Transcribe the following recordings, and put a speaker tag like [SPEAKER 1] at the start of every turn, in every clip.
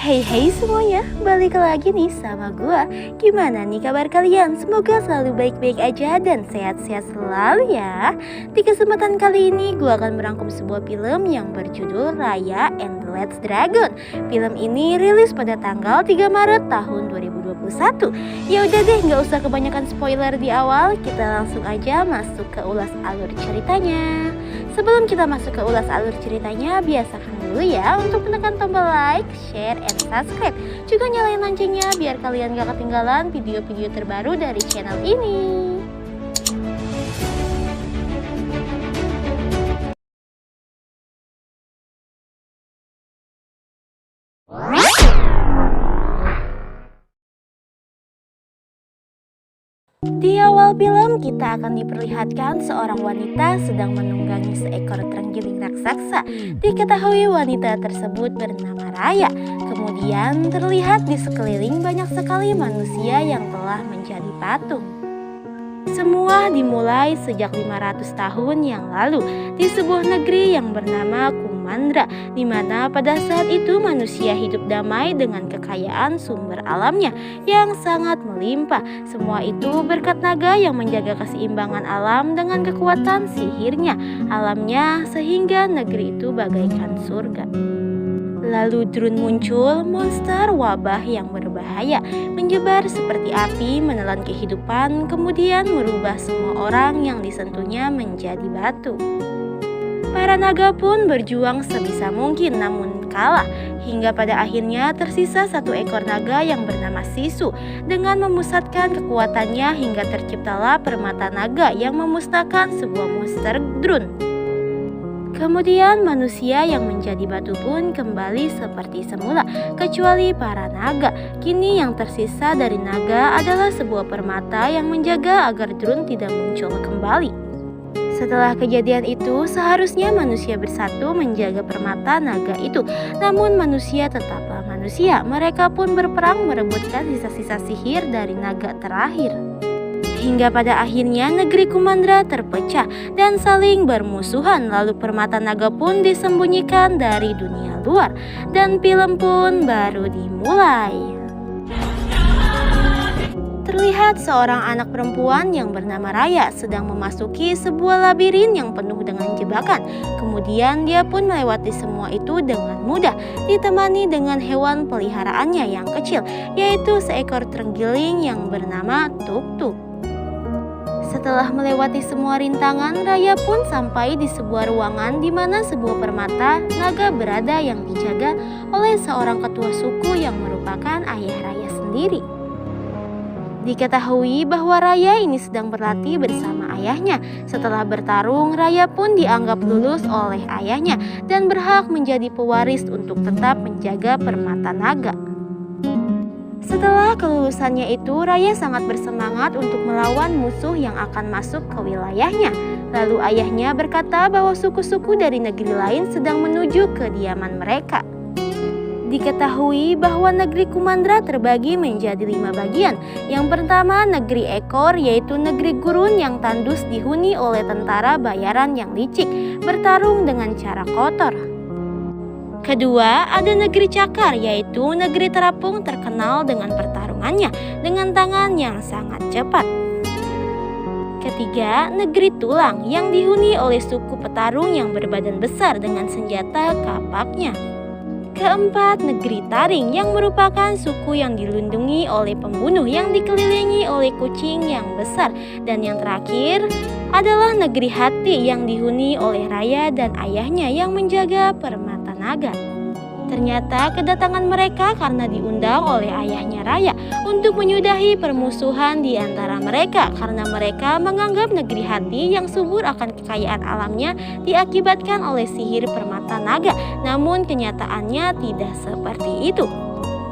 [SPEAKER 1] Hey semuanya, balik lagi nih sama gua. Gimana nih kabar kalian? Semoga selalu baik-baik aja dan sehat-sehat selalu ya. Di kesempatan kali ini gua akan merangkum sebuah film yang berjudul Raya and the Last Dragon. Film ini rilis pada tanggal 3 Maret tahun 2021. Ya udah deh, nggak usah kebanyakan spoiler di awal, kita langsung aja masuk ke ulas alur ceritanya. Sebelum kita masuk ke ulas alur ceritanya, biasakan dulu ya untuk menekan tombol like, share, and subscribe. Juga nyalain loncengnya biar kalian gak ketinggalan video-video terbaru dari channel ini. Di awal film kita akan diperlihatkan seorang wanita sedang menunggangi seekor terenggiling raksasa. Diketahui wanita tersebut bernama Raya. Kemudian terlihat di sekeliling banyak sekali manusia yang telah menjadi patung. Semua dimulai sejak 500 tahun yang lalu di sebuah negeri yang bernama Kumandra, di mana pada saat itu manusia hidup damai dengan kekayaan sumber alamnya yang sangat melimpah. Semua itu berkat naga yang menjaga keseimbangan alam dengan kekuatan sihirnya alamnya, sehingga negeri itu bagaikan surga. Lalu Drun muncul, monster wabah yang berbahaya, menyebar seperti api menelan kehidupan, kemudian merubah semua orang yang disentuhnya menjadi batu. Para naga pun berjuang sebisa mungkin namun kalah, hingga pada akhirnya tersisa satu ekor naga yang bernama Sisu. Dengan memusatkan kekuatannya hingga terciptalah permata naga yang memusnahkan sebuah monster Drun. Kemudian manusia yang menjadi batu pun kembali seperti semula, kecuali para naga. Kini yang tersisa dari naga adalah sebuah permata yang menjaga agar Drun tidak muncul kembali. Setelah kejadian itu, seharusnya manusia bersatu menjaga permata naga itu. Namun manusia tetaplah manusia. Mereka pun berperang merebutkan sisa-sisa sihir dari naga terakhir. Hingga pada akhirnya negeri Kumandra terpecah dan saling bermusuhan. Lalu permata naga pun disembunyikan dari dunia luar. Dan film pun baru dimulai. Terlihat seorang anak perempuan yang bernama Raya sedang memasuki sebuah labirin yang penuh dengan jebakan. Kemudian dia pun melewati semua itu dengan mudah, ditemani dengan hewan peliharaannya yang kecil, yaitu seekor terenggiling yang bernama Tuk-Tuk. Setelah melewati semua rintangan, Raya pun sampai di sebuah ruangan di mana sebuah permata naga berada yang dijaga oleh seorang ketua suku yang merupakan ayah Raya sendiri. Diketahui bahwa Raya ini sedang berlatih bersama ayahnya. Setelah bertarung, Raya pun dianggap lulus oleh ayahnya dan berhak menjadi pewaris untuk tetap menjaga permata naga. Setelah kelulusannya itu, Raya sangat bersemangat untuk melawan musuh yang akan masuk ke wilayahnya. Lalu ayahnya berkata bahwa suku-suku dari negeri lain sedang menuju ke kediaman mereka. Diketahui bahwa negeri Kumandra terbagi menjadi 5 bagian. Yang pertama negeri ekor, yaitu negeri gurun yang tandus dihuni oleh tentara bayaran yang licik, bertarung dengan cara kotor. Kedua, ada negeri cakar, yaitu negeri terapung terkenal dengan pertarungannya dengan tangan yang sangat cepat. Ketiga, negeri tulang yang dihuni oleh suku petarung yang berbadan besar dengan senjata kapaknya. Keempat, negeri taring yang merupakan suku yang dilindungi oleh pembunuh yang dikelilingi oleh kucing yang besar. Dan yang terakhir adalah negeri hati yang dihuni oleh Raya dan ayahnya yang menjaga permata naga. Ternyata kedatangan mereka karena diundang oleh ayahnya Raya untuk menyudahi permusuhan di antara mereka, karena mereka menganggap negeri hati yang subur akan kekayaan alamnya diakibatkan oleh sihir permata naga. Namun kenyataannya tidak seperti itu.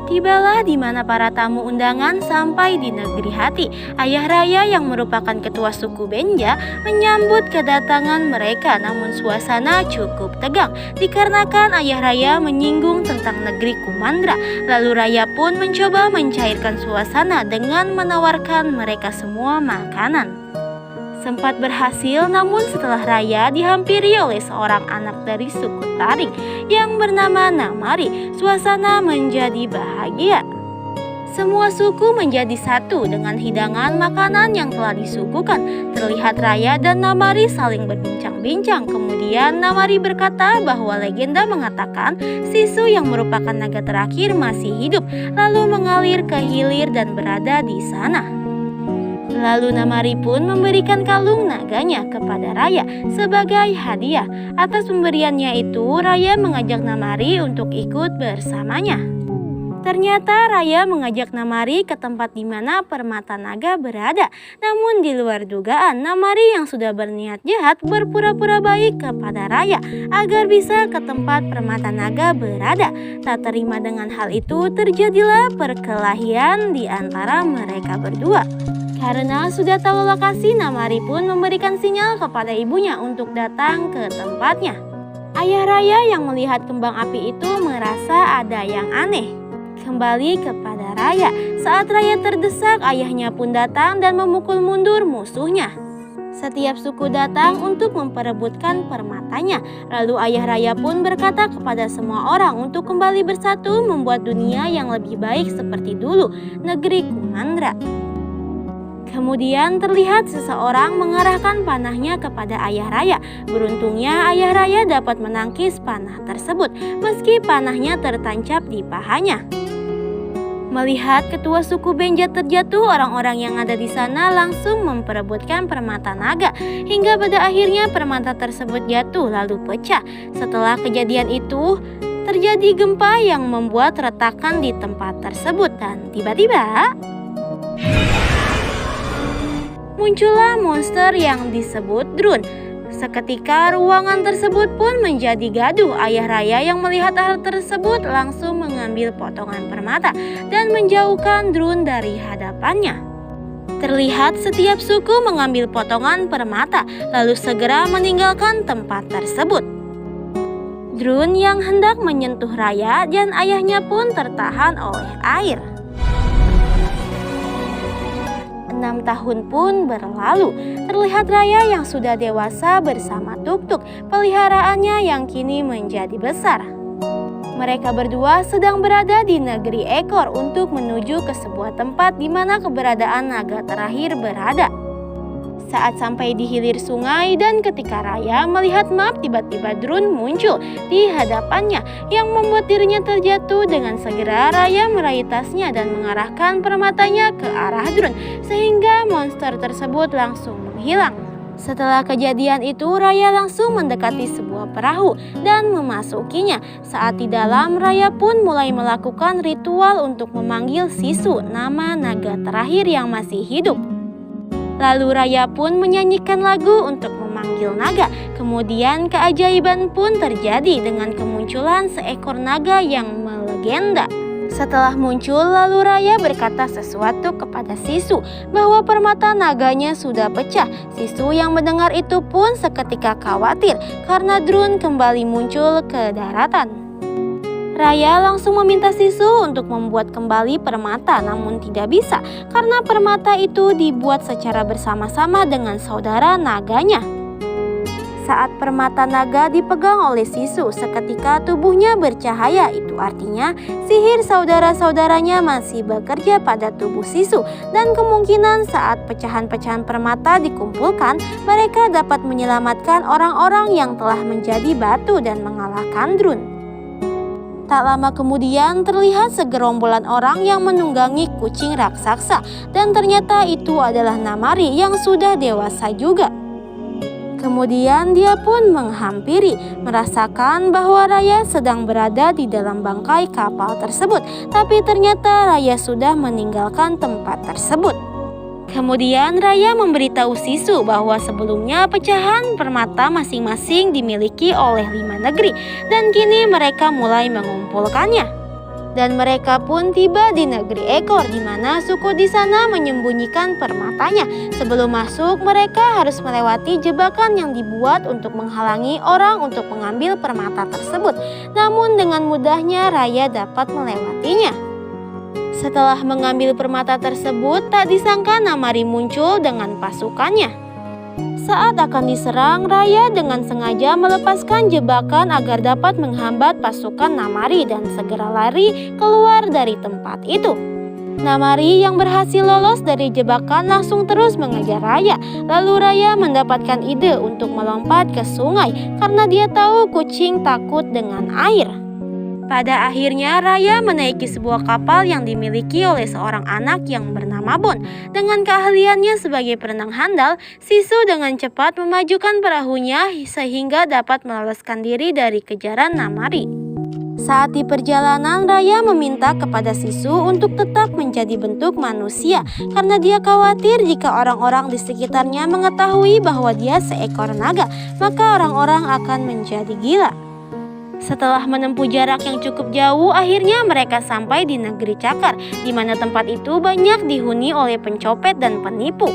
[SPEAKER 1] Tibalah di mana para tamu undangan sampai di negeri hati. Ayah Raya yang merupakan ketua suku Benja menyambut kedatangan mereka, namun suasana cukup tegang dikarenakan ayah Raya menyinggung tentang negeri Kumandra. Lalu Raya pun mencoba mencairkan suasana dengan menawarkan mereka semua makanan. Sempat berhasil, namun setelah Raya dihampiri oleh seorang anak dari suku Taring yang bernama Namari, suasana menjadi bahagia. Semua suku menjadi satu dengan hidangan makanan yang telah disuguhkan. Terlihat Raya dan Namari saling berbincang-bincang. Kemudian Namari berkata bahwa legenda mengatakan Sisu yang merupakan naga terakhir masih hidup, lalu mengalir ke hilir dan berada di sana. Lalu Namari pun memberikan kalung naganya kepada Raya sebagai hadiah. Atas pemberiannya itu, Raya mengajak Namari untuk ikut bersamanya. Ternyata Raya mengajak Namari ke tempat di mana permata naga berada. Namun di luar dugaan, Namari yang sudah berniat jahat berpura-pura baik kepada Raya agar bisa ke tempat permata naga berada. Tak terima dengan hal itu, terjadilah perkelahian di antara mereka berdua. Karena sudah tahu lokasi, Namari pun memberikan sinyal kepada ibunya untuk datang ke tempatnya. Ayah Raya yang melihat kembang api itu merasa ada yang aneh. Kembali kepada Raya, saat Raya terdesak, ayahnya pun datang dan memukul mundur musuhnya. Setiap suku datang untuk memperebutkan permatanya. Lalu ayah Raya pun berkata kepada semua orang untuk kembali bersatu membuat dunia yang lebih baik seperti dulu, negeri Kumandra. Kemudian terlihat seseorang mengarahkan panahnya kepada ayah Raya. Beruntungnya ayah Raya dapat menangkis panah tersebut meski panahnya tertancap di pahanya. Melihat ketua suku Benja terjatuh, orang-orang yang ada di sana langsung memperebutkan permata naga hingga pada akhirnya permata tersebut jatuh lalu pecah. Setelah kejadian itu, terjadi gempa yang membuat retakan di tempat tersebut dan tiba-tiba muncullah monster yang disebut Drun. Seketika ruangan tersebut pun menjadi gaduh. Ayah Raya yang melihat hal tersebut langsung mengambil potongan permata dan menjauhkan Drun dari hadapannya. Terlihat setiap suku mengambil potongan permata lalu segera meninggalkan tempat tersebut. Drun yang hendak menyentuh Raya dan ayahnya pun tertahan oleh air. 6 tahun pun berlalu. Terlihat Raya yang sudah dewasa bersama Tuk-Tuk, peliharaannya yang kini menjadi besar. Mereka berdua sedang berada di negeri Ekor untuk menuju ke sebuah tempat di mana keberadaan naga terakhir berada. Saat sampai di hilir sungai dan ketika Raya melihat map, tiba-tiba Drun muncul di hadapannya yang membuat dirinya terjatuh. Dengan segera Raya meraih tasnya dan mengarahkan permatanya ke arah Drun sehingga monster tersebut langsung menghilang. Setelah kejadian itu, Raya langsung mendekati sebuah perahu dan memasukinya. Saat di dalam, Raya pun mulai melakukan ritual untuk memanggil Sisu, nama naga terakhir yang masih hidup. Lalu Raya pun menyanyikan lagu untuk memanggil naga. Kemudian keajaiban pun terjadi dengan kemunculan seekor naga yang melegenda. Setelah muncul, lalu Raya berkata sesuatu kepada Sisu bahwa permata naganya sudah pecah. Sisu yang mendengar itu pun seketika khawatir karena Drun kembali muncul ke daratan. Raya langsung meminta Sisu untuk membuat kembali permata, namun tidak bisa karena permata itu dibuat secara bersama-sama dengan saudara naganya. Saat permata naga dipegang oleh Sisu, seketika tubuhnya bercahaya. Itu artinya sihir saudara-saudaranya masih bekerja pada tubuh Sisu, dan kemungkinan saat pecahan-pecahan permata dikumpulkan, mereka dapat menyelamatkan orang-orang yang telah menjadi batu dan mengalahkan Drun. Tak lama kemudian terlihat segerombolan orang yang menunggangi kucing raksasa, dan ternyata itu adalah Namari yang sudah dewasa juga. Kemudian dia pun menghampiri, merasakan bahwa Raya sedang berada di dalam bangkai kapal tersebut, tapi ternyata Raya sudah meninggalkan tempat tersebut. Kemudian Raya memberitahu Sisu bahwa sebelumnya pecahan permata masing-masing dimiliki oleh 5 negeri dan kini mereka mulai mengumpulkannya. Dan mereka pun tiba di negeri Ekor di mana suku di sana menyembunyikan permatanya. Sebelum masuk, mereka harus melewati jebakan yang dibuat untuk menghalangi orang untuk mengambil permata tersebut. Namun dengan mudahnya Raya dapat melewatinya. Setelah mengambil permata tersebut, tak disangka Namari muncul dengan pasukannya. Saat akan diserang, Raya dengan sengaja melepaskan jebakan agar dapat menghambat pasukan Namari dan segera lari keluar dari tempat itu. Namari yang berhasil lolos dari jebakan langsung terus mengejar Raya. Lalu Raya mendapatkan ide untuk melompat ke sungai karena dia tahu kucing takut dengan air. Pada akhirnya Raya menaiki sebuah kapal yang dimiliki oleh seorang anak yang bernama Bon. Dengan keahliannya sebagai perenang handal, Sisu dengan cepat memajukan perahunya sehingga dapat meloloskan diri dari kejaran Namari. Saat di perjalanan, Raya meminta kepada Sisu untuk tetap menjadi bentuk manusia karena dia khawatir jika orang-orang di sekitarnya mengetahui bahwa dia seekor naga, maka orang-orang akan menjadi gila. Setelah menempuh jarak yang cukup jauh, akhirnya mereka sampai di negeri Cakar, di mana tempat itu banyak dihuni oleh pencopet dan penipu.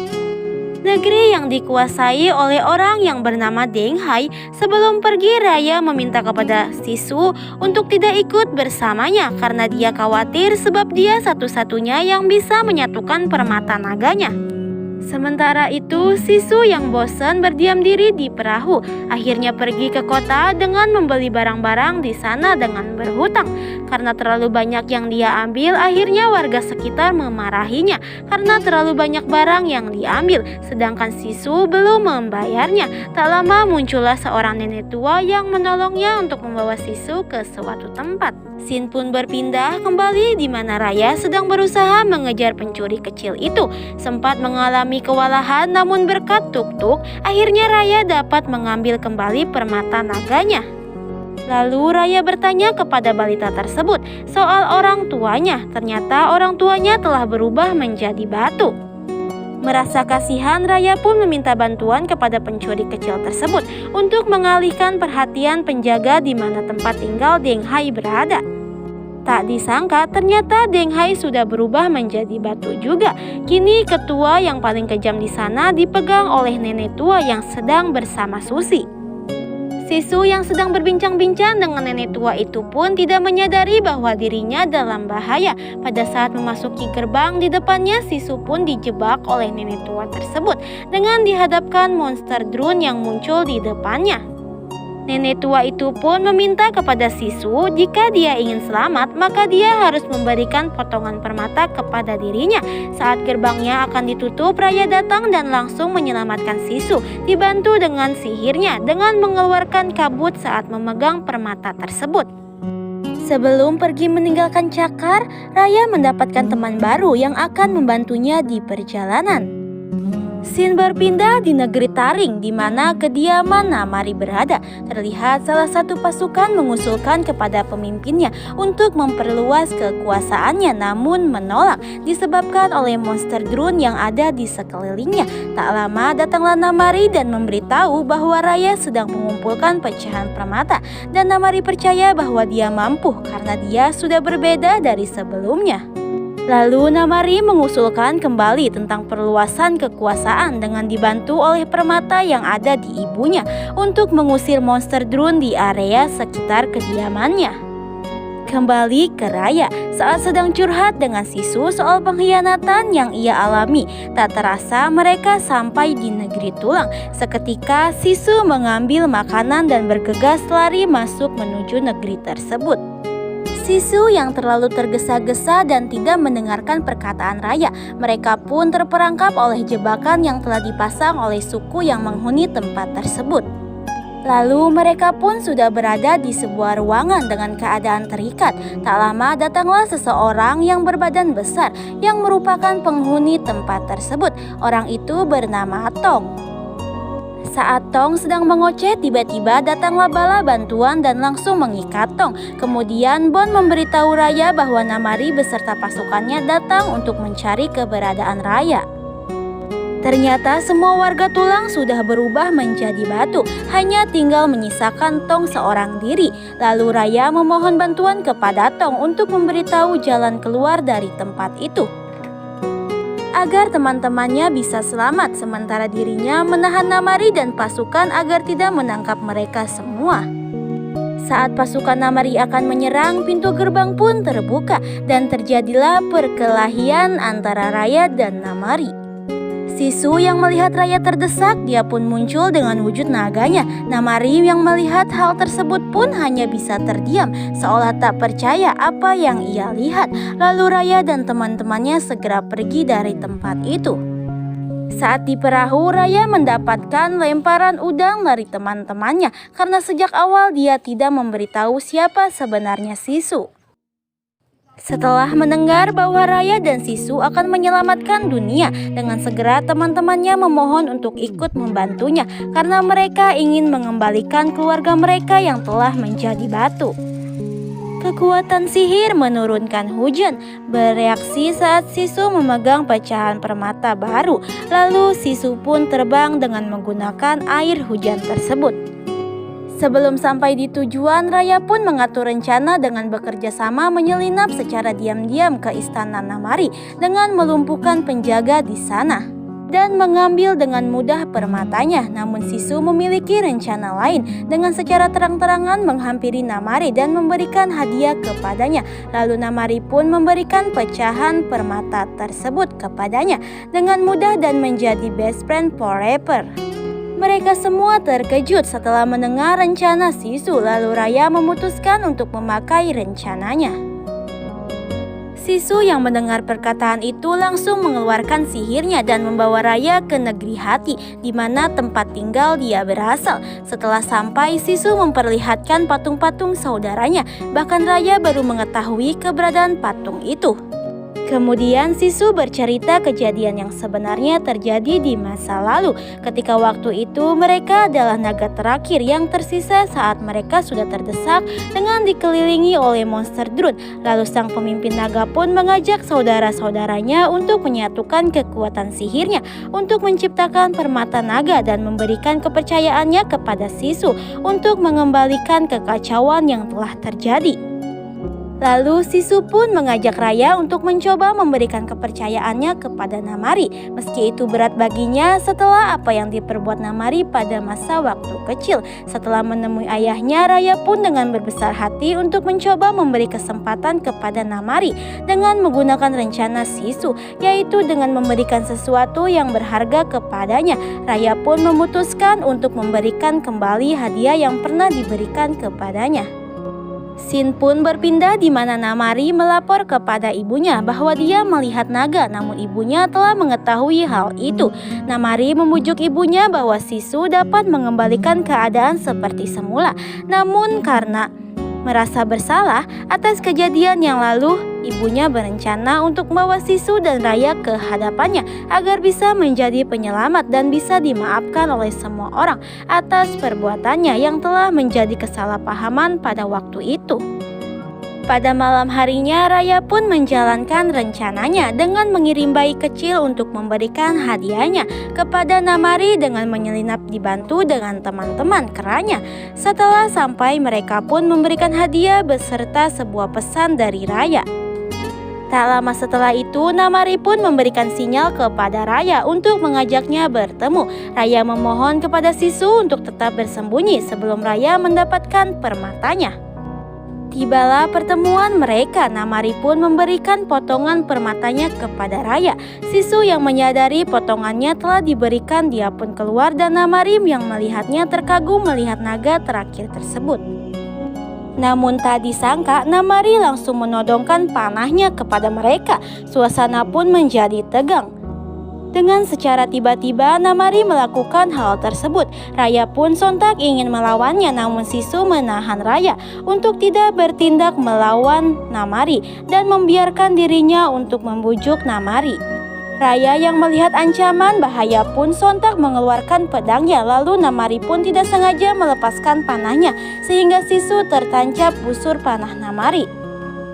[SPEAKER 1] Negeri yang dikuasai oleh orang yang bernama Deng Hai. Sebelum pergi, Raya meminta kepada Sisu untuk tidak ikut bersamanya karena dia khawatir sebab dia satu-satunya yang bisa menyatukan permata naganya. Sementara itu, Sisu yang bosan berdiam diri di perahu. Akhirnya pergi ke kota dengan membeli barang-barang di sana dengan berhutang. Karena terlalu banyak yang dia ambil, akhirnya warga sekitar memarahinya karena terlalu banyak barang yang diambil, sedangkan Sisu belum membayarnya. Tak lama muncullah seorang nenek tua yang menolongnya untuk membawa Sisu ke suatu tempat. Scene pun berpindah kembali di mana Raya sedang berusaha mengejar pencuri kecil itu. Sempat mengalami kewalahan namun berkat tuk-tuk, akhirnya Raya dapat mengambil kembali permata naganya. Lalu Raya bertanya kepada balita tersebut soal orang tuanya. Ternyata orang tuanya telah berubah menjadi batu. Merasa kasihan, Raya pun meminta bantuan kepada pencuri kecil tersebut untuk mengalihkan perhatian penjaga di mana tempat tinggal Deng Hai berada. Tak disangka ternyata Deng Hai sudah berubah menjadi batu juga. Kini ketua yang paling kejam di sana dipegang oleh nenek tua yang sedang bersama Susi. Sisu yang sedang berbincang-bincang dengan nenek tua itu pun tidak menyadari bahwa dirinya dalam bahaya. Pada saat memasuki gerbang di depannya, Sisu pun dijebak oleh nenek tua tersebut dengan dihadapkan monster drone yang muncul di depannya. Nenek tua itu pun meminta kepada Sisu jika dia ingin selamat maka dia harus memberikan potongan permata kepada dirinya. Saat gerbangnya akan ditutup, Raya datang dan langsung menyelamatkan Sisu dibantu dengan sihirnya dengan mengeluarkan kabut saat memegang permata tersebut. Sebelum pergi meninggalkan Cakar, Raya mendapatkan teman baru yang akan membantunya di perjalanan. Scene berpindah di negeri Taring di mana kediaman Namari berada. Terlihat salah satu pasukan mengusulkan kepada pemimpinnya untuk memperluas kekuasaannya namun menolak disebabkan oleh monster drone yang ada di sekelilingnya. Tak lama datanglah Namari dan memberitahu bahwa Raya sedang mengumpulkan pecahan permata dan Namari percaya bahwa dia mampu karena dia sudah berbeda dari sebelumnya. Lalu Namari mengusulkan kembali tentang perluasan kekuasaan dengan dibantu oleh permata yang ada di ibunya untuk mengusir monster drone di area sekitar kediamannya. Kembali ke Raya saat sedang curhat dengan Sisu soal pengkhianatan yang ia alami. Tak terasa mereka sampai di negeri tulang. Seketika Sisu mengambil makanan dan bergegas lari masuk menuju negeri tersebut. Sisu yang terlalu tergesa-gesa dan tidak mendengarkan perkataan Raya. Mereka pun terperangkap oleh jebakan yang telah dipasang oleh suku yang menghuni tempat tersebut. Lalu mereka pun sudah berada di sebuah ruangan dengan keadaan terikat. Tak lama datanglah seseorang yang berbadan besar yang merupakan penghuni tempat tersebut. Orang itu bernama Tong. Saat Tong sedang mengoceh, tiba-tiba datanglah bala bantuan dan langsung mengikat Tong. Kemudian Bon memberitahu Raya bahwa Namari beserta pasukannya datang untuk mencari keberadaan Raya. Ternyata semua warga tulang sudah berubah menjadi batu, hanya tinggal menyisakan Tong seorang diri. Lalu Raya memohon bantuan kepada Tong untuk memberitahu jalan keluar dari tempat itu agar teman-temannya bisa selamat, sementara dirinya menahan Namari dan pasukan agar tidak menangkap mereka semua. Saat pasukan Namari akan menyerang, pintu gerbang pun terbuka dan terjadilah perkelahian antara Raya dan Namari. Sisu yang melihat Raya terdesak, dia pun muncul dengan wujud naganya. Namari yang melihat hal tersebut pun hanya bisa terdiam, seolah tak percaya apa yang ia lihat. Lalu Raya dan teman-temannya segera pergi dari tempat itu. Saat di perahu, Raya mendapatkan lemparan udang dari teman-temannya karena sejak awal dia tidak memberitahu siapa sebenarnya Sisu. Setelah mendengar bahwa Raya dan Sisu akan menyelamatkan dunia, dengan segera teman-temannya memohon untuk ikut membantunya karena mereka ingin mengembalikan keluarga mereka yang telah menjadi batu. Kekuatan sihir menurunkan hujan bereaksi saat Sisu memegang pecahan permata baru. Lalu Sisu pun terbang dengan menggunakan air hujan tersebut. Sebelum sampai di tujuan, Raya pun mengatur rencana dengan bekerja sama menyelinap secara diam-diam ke istana Namari dengan melumpuhkan penjaga di sana dan mengambil dengan mudah permatanya. Namun Sisu memiliki rencana lain dengan secara terang-terangan menghampiri Namari dan memberikan hadiah kepadanya. Lalu Namari pun memberikan pecahan permata tersebut kepadanya dengan mudah dan menjadi best friend forever. Mereka semua terkejut setelah mendengar rencana Sisu, lalu Raya memutuskan untuk memakai rencananya. Sisu yang mendengar perkataan itu langsung mengeluarkan sihirnya dan membawa Raya ke negeri hati, di mana tempat tinggal dia berasal. Setelah sampai, Sisu memperlihatkan patung-patung saudaranya, bahkan Raya baru mengetahui keberadaan patung itu. Kemudian Sisu bercerita kejadian yang sebenarnya terjadi di masa lalu. Ketika waktu itu mereka adalah naga terakhir yang tersisa saat mereka sudah terdesak dengan dikelilingi oleh monster drone. Lalu sang pemimpin naga pun mengajak saudara-saudaranya untuk menyatukan kekuatan sihirnya untuk menciptakan permata naga dan memberikan kepercayaannya kepada Sisu untuk mengembalikan kekacauan yang telah terjadi. Lalu Sisu pun mengajak Raya untuk mencoba memberikan kepercayaannya kepada Namari, meski itu berat baginya setelah apa yang diperbuat Namari pada masa waktu kecil. Setelah menemui ayahnya, Raya pun dengan berbesar hati untuk mencoba memberi kesempatan kepada Namari dengan menggunakan rencana Sisu, yaitu dengan memberikan sesuatu yang berharga kepadanya. Raya pun memutuskan untuk memberikan kembali hadiah yang pernah diberikan kepadanya. Scene pun berpindah di mana Namari melapor kepada ibunya bahwa dia melihat naga, namun ibunya telah mengetahui hal itu. Namari membujuk ibunya bahwa Sisu dapat mengembalikan keadaan seperti semula. Namun karena merasa bersalah atas kejadian yang lalu, ibunya berencana untuk membawa Sisu dan Raya ke hadapannya agar bisa menjadi penyelamat dan bisa dimaafkan oleh semua orang atas perbuatannya yang telah menjadi kesalahpahaman pada waktu itu. Pada malam harinya, Raya pun menjalankan rencananya dengan mengirim bayi kecil untuk memberikan hadiahnya kepada Namari dengan menyelinap dibantu dengan teman-teman keranya. Setelah sampai, mereka pun memberikan hadiah beserta sebuah pesan dari Raya. Tak lama setelah itu, Namari pun memberikan sinyal kepada Raya untuk mengajaknya bertemu. Raya memohon kepada Sisu untuk tetap bersembunyi sebelum Raya mendapatkan permatanya. Tibalah pertemuan mereka. Namari pun memberikan potongan permatanya kepada Raya. Sisu yang menyadari potongannya telah diberikan, dia pun keluar dan Namari yang melihatnya terkagum melihat naga terakhir tersebut. Namun tak disangka, Namari langsung menodongkan panahnya kepada mereka. Suasana pun menjadi tegang. Dengan secara tiba-tiba, Namari melakukan hal tersebut. Raya pun sontak ingin melawannya, namun Sisu menahan Raya untuk tidak bertindak melawan Namari dan membiarkan dirinya untuk membujuk Namari. Raya yang melihat ancaman bahaya pun sontak mengeluarkan pedangnya, lalu Namari pun tidak sengaja melepaskan panahnya sehingga Sisu tertancap busur panah Namari.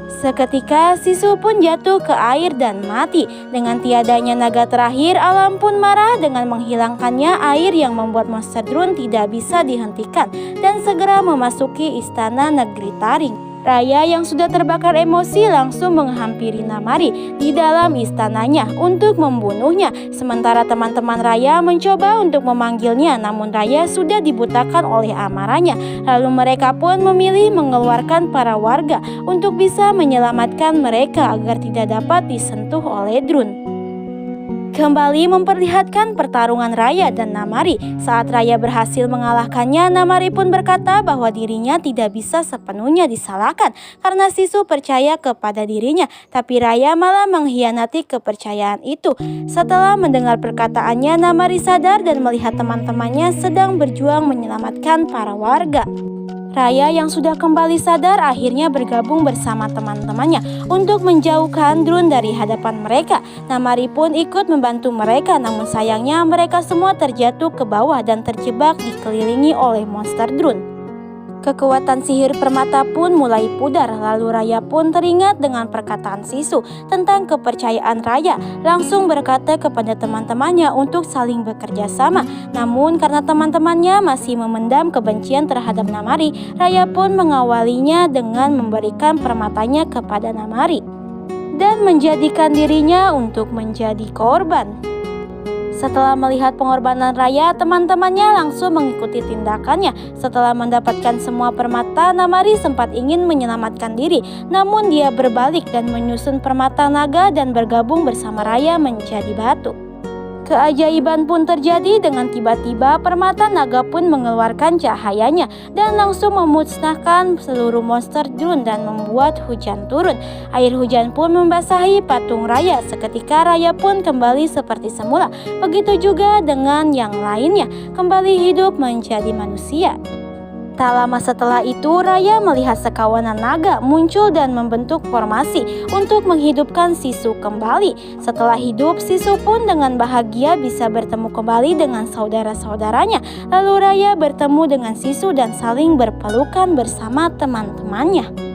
[SPEAKER 1] Seketika Sisu pun jatuh ke air dan mati. Dengan tiadanya naga terakhir, alam pun marah dengan menghilangkannya air yang membuat monster drone tidak bisa dihentikan dan segera memasuki istana negeri Taring. Raya yang sudah terbakar emosi langsung menghampiri Namari di dalam istananya untuk membunuhnya. Sementara teman-teman Raya mencoba untuk memanggilnya, namun Raya sudah dibutakan oleh amarahnya. Lalu mereka pun memilih mengeluarkan para warga untuk bisa menyelamatkan mereka agar tidak dapat disentuh oleh drone. kembali memperlihatkan pertarungan Raya dan Namari. Saat Raya berhasil mengalahkannya, Namari pun berkata bahwa dirinya tidak bisa sepenuhnya disalahkan karena Sisu percaya kepada dirinya, tapi Raya malah mengkhianati kepercayaan itu. Setelah mendengar perkataannya, Namari sadar dan melihat teman-temannya sedang berjuang menyelamatkan para warga. Raya yang sudah kembali sadar akhirnya bergabung bersama teman-temannya untuk menjauhkan drone dari hadapan mereka. Namari pun ikut membantu mereka, namun sayangnya mereka semua terjatuh ke bawah dan terjebak dikelilingi oleh monster drone. Kekuatan sihir permata pun mulai pudar, lalu Raya pun teringat dengan perkataan Sisu tentang kepercayaan Raya, langsung berkata kepada teman-temannya untuk saling bekerja sama. Namun karena teman-temannya masih memendam kebencian terhadap Namari, Raya pun mengawalinya dengan memberikan permatanya kepada Namari dan menjadikan dirinya untuk menjadi korban. Setelah melihat pengorbanan Raya, teman-temannya langsung mengikuti tindakannya. Setelah mendapatkan semua permata, Namari sempat ingin menyelamatkan diri, namun dia berbalik dan menyusun permata naga dan bergabung bersama Raya menjadi batu. Keajaiban pun terjadi dengan tiba-tiba permata naga pun mengeluarkan cahayanya dan langsung memusnahkan seluruh monster drone dan membuat hujan turun. Air hujan pun membasahi patung Raya. Seketika Raya pun kembali seperti semula. Begitu juga dengan yang lainnya, kembali hidup menjadi manusia. Tak lama setelah itu, Raya melihat sekawanan naga muncul dan membentuk formasi untuk menghidupkan Sisu kembali. Setelah hidup, Sisu pun dengan bahagia bisa bertemu kembali dengan saudara-saudaranya. Lalu Raya bertemu dengan Sisu dan saling berpelukan bersama teman-temannya.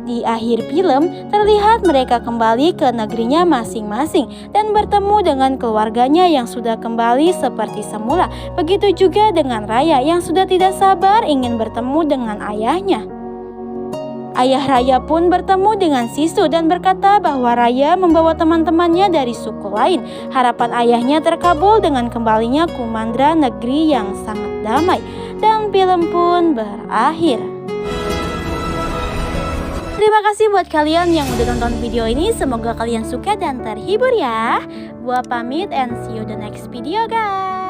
[SPEAKER 1] Di akhir film, terlihat mereka kembali ke negerinya masing-masing dan bertemu dengan keluarganya yang sudah kembali seperti semula. Begitu juga dengan Raya yang sudah tidak sabar ingin bertemu dengan ayahnya. Ayah Raya pun bertemu dengan Sisu dan berkata bahwa Raya membawa teman-temannya dari suku lain. Harapan ayahnya terkabul dengan kembalinya Kumandra, negeri yang sangat damai. Dan film pun berakhir. Terima kasih buat kalian yang udah nonton video ini. Semoga kalian suka dan terhibur ya. Gua pamit and see you the next video guys.